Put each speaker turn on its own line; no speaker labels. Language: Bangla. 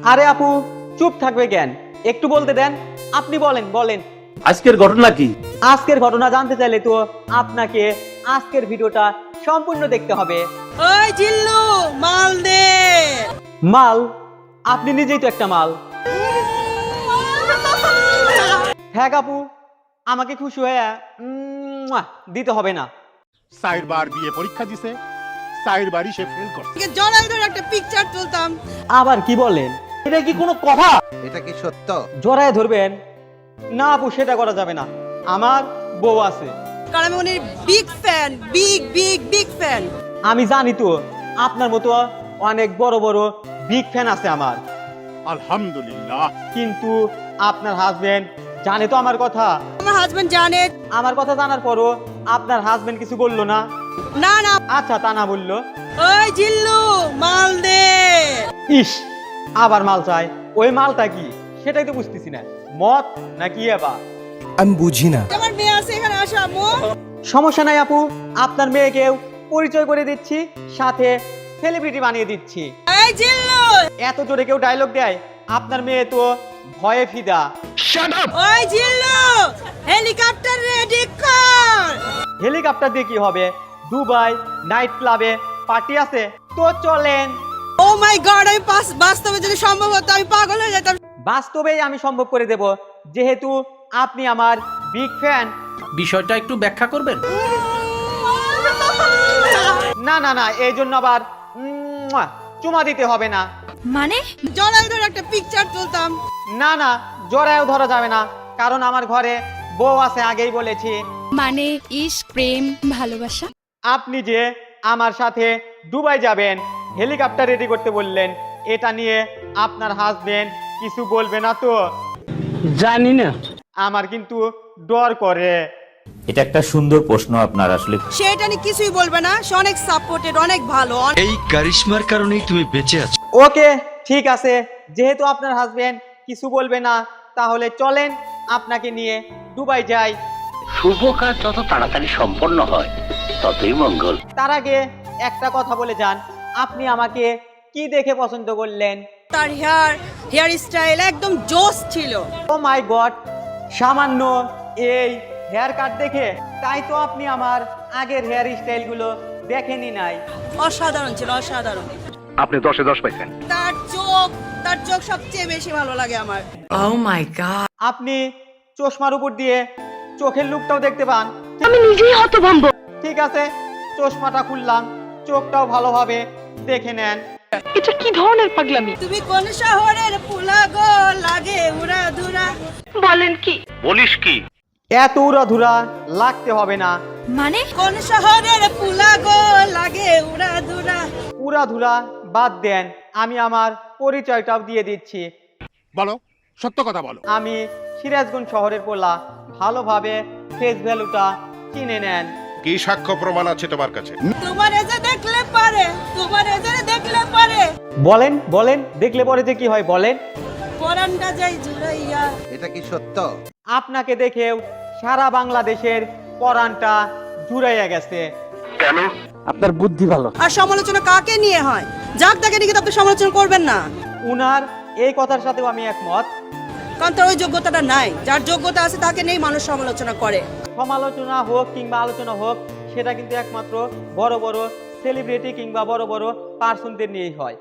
আরে আপু, চুপ থাকবে কেন? একটু বলতে দেন। আপনি বলেন বলেন।
আজকের ঘটনা কি?
আজকের ঘটনা জানতে চাইলে তো আপনাকে আজকের ভিডিওটা সম্পূর্ণ দেখতে হবে।
ওই জিল্লু, মাল দে।
মাল? আপনি নিজেই তো একটা মাল। হ্যাঁ আপু, আমাকে খুশি হয়ে দিতে হবে না।
4 বার বিয়ে পরীক্ষা দিছে, 4 বারই সে ফেল করছে।
জড়াই ধরে একটা পিকচার তুলতাম।
আবার কি বলেন?
এটা কি কোনো কথা?
এটা কি সত্য?
জড়ায় ধরবেন? না আপু, সেটা করা যাবে না। আমার বউ আছে।
কারণ আমি উনি big fan, big big big fan.
আমি জানি তো আপনার মতো অনেক বড় বড় বিগ ফ্যান আছে আমার,
আলহামদুলিল্লাহ।
কিন্তু আপনার হাজবেন্ড জানে তো আমার কথা।
আমার হাজবেন্ড জানে।
আমার কথা জানার পরও আপনার হাজবেন্ড কিছু বললো না?
না না।
আচ্ছা, তা না বললো।
ওই জিল্লু, মাল দে।
ইস, আবার মাল চাই। ওই মালটা কি সেটাই তো বুঝতেছি না। মদ নাকি এবার?
আমি বুঝি না।
আমার মেয়ে আছে এখানে, আসো আম্মু।
সমস্যা নাই আপু, আপনার মেয়েকেও পরিচয় করে দিচ্ছি, সাথে সেলিব্রিটি বানিয়ে দিচ্ছি।
এই জিল্লু।
এত জোরে কেউ ডায়লগ দেয়? আপনার মেয়ে তো ভয়ে ফিদা।
ওই জিল্লু, হেলিকপ্টার রেডি কর।
হেলিকপ্টার দিয়ে কি হবে? দুবাই নাইট ক্লাবে পার্টি আছে, তো চলেন।
ও মাই গড, আমি বাস্তবে যদি সম্ভব হতো আমি পাগল হয়ে যেতাম।
বাস্তবেই আমি সম্ভব করে দেব, যেহেতু আপনি আমার বিগ ফ্যান।
বিষয়টা একটু ব্যাখ্যা করবেন?
না না না, এই জন্য আবার চুমা দিতে হবে না।
মানে?
জড়াই ধরে একটা পিকচার তুলতাম।
না না, জোড়ায়ও ধরা যাবে না, কারণ আমার ঘরে বউ আছে, আগেই বলেছি।
মানে ইশক, প্রেম, ভালোবাসা?
আপনি যে আমার সাথে দুবাই যাবেন, হেলিকপ্টার রেডি করতে বললেন, এটা নিয়ে আপনার হাজবেন্ড কিছু বলবে না তো?
জানি না।
আমার কিন্তু ডর করে।
এটা একটা সুন্দর প্রশ্ন আপনার আসলে।
সেটা নিয়ে কিছুই বলবে না, সে অনেক সাপোর্টেড, অনেক ভালো।
এই কারিশমার কারণেই তুমি বেঁচে আছো।
ওকে, ঠিক আছে, যেহেতু আপনার হাজবেন্ড কিছু বলবে না, তাহলে চলেন আপনাকে নিয়ে দুবাই যাই।
শুভ কাজ যত তাড়াতাড়ি সম্পন্ন হয় ততই মঙ্গল।
তার আগে একটা কথা বলে যান, আপনি আমাকে কি দেখে পছন্দ করলেন?
তার হেয়ার স্টাইল একদম জোস ছিল।
ও মাই গড, সামান্য এই হেয়ার কাট দেখে? তাই তো আপনি আমার আগের হেয়ার স্টাইলগুলো দেখেনি নাই?
অসাধারণ ছিল, অসাধারণ।
আপনি 10-এ 10 পাইছেন।
তার চোখ সবচেয়ে বেশি ভালো লাগে আমার।
আপনি চশমার উপর দিয়ে চোখের লুকটাও দেখতে পান?
আমি নিজেই হতভম্ব।
ঠিক আছে, চশমাটা খুললাম, চোখটাও ভালোভাবে দেখে নেন।
এটা কি ধরনের পাগলামি?
তুমি কোন শহরের পুলা গো, লাগে উড়া ধুরা।
বলেন কি?
বলিস কি?
এত উড়াধুরা লাগতে হবে না।
মানে?
কোন শহরের পুলা গো, লাগে উড়া ধুরা।
উড়াধুরা বাদ দেন, আমি আমার পরিচয়টাও দিয়ে দিচ্ছি।
বলো, সত্য কথা বলো।
আমি সিরাজগঞ্জ শহরের পোলা, ভালোভাবে ফেস ভ্যালুটা চিনে নেন।
কি সাক্ষ্য প্রমাণ আছে তোমার কাছে?
তোমার এজে দেখলে পারে, তোমার এজে দেখলে পারে।
বলেন বলেন, দেখলে পরে যে কি হয় বলেন।
পরানটা যাই জুড়াইয়া।
এটা কি সত্য?
আপনাকে দেখেও সারা বাংলাদেশের পরানটা জুড়াইয়া গেছে।
কেন?
আপনার বুদ্ধি ভালো।
আর সমালোচনা কাকে নিয়ে হয়? যাক তাকে নিয়ে কিন্তু আপনি সমালোচনা করবেন না,
উনার এই কথার সাথেও আমি একমত।
কারণ তার ওই যোগ্যতাটা নাই। যার যোগ্যতা আছে তাকে নিয়েই মানুষ সমালোচনা করে।
সমালোচনা হোক কিংবা আলোচনা হোক, সেটা কিন্তু একমাত্র বড় বড় সেলিব্রিটি কিংবা বড় বড় পার্সনদের নিয়েই হয়।